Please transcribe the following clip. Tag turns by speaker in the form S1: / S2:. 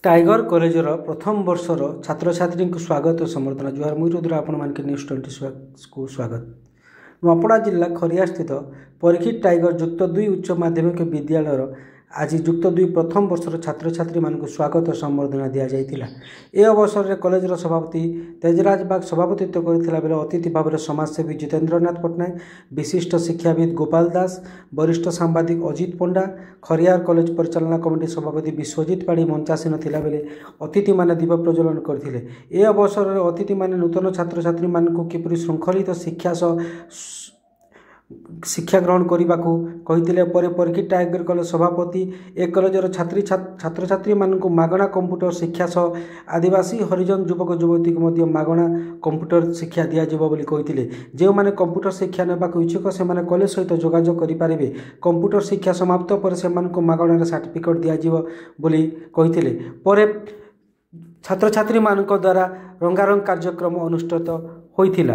S1: Tiger कॉलेजर प्रथम वर्षर छात्र छात्री को स्वागत और संबर्धना। जुहार मुई रुद्र आपण मानके न्यूज 20 को स्वागत। नुआपड़ा जिला खरिया स्थित परीक्षित टाइगर युक्त 2 उच्च माध्यमिक विद्यालय आज युक्त 2 प्रथम वर्षर छात्र छात्री मानक स्वागत और संबर्धना दि जाइतिला। ए अवसर में कॉलेजर सभापति तेजराज बाग सभापतित्व करथिला बेले अतिथि भाव में समाजसेवी जितेन्द्रनाथ पट्टनायक, विशिष्ट शिक्षाविद गोपाल दास, वरिष्ठ सांबादिक अजित पंडा, खरियार कॉलेज परिचालना कमिटी सभापति विश्वजित पाढ़ी मंचासीन थिला बेले अतिथि माने दीप प्रज्वलन करथिले। ए अवसर में अतिथि माने नूतन छात्र छात्री मानक किपरि श्रृंखलित शिक्षा ग्रहण करने को कही। परीक्षित टाइगर कॉलेज सभापति ए कॉलेजर छात्र छात्री मानक मागणा कंप्यूटर शिक्षा सह आदिवासी हरिजन युवक युवती को मागणा कंप्यूटर शिक्षा दिज्व कही। जो मैंने कंप्यूटर शिक्षा नेबाक इच्छुक से कॉलेज सहित जोगाजोग करेंगे। कंप्यूटर शिक्षा समाप्त पर से मागणार सर्टिफिकेट दिज्व कही। छात्र छात्री मान द्वारा रंगारंग कार्यक्रम अनुष्ठित होता।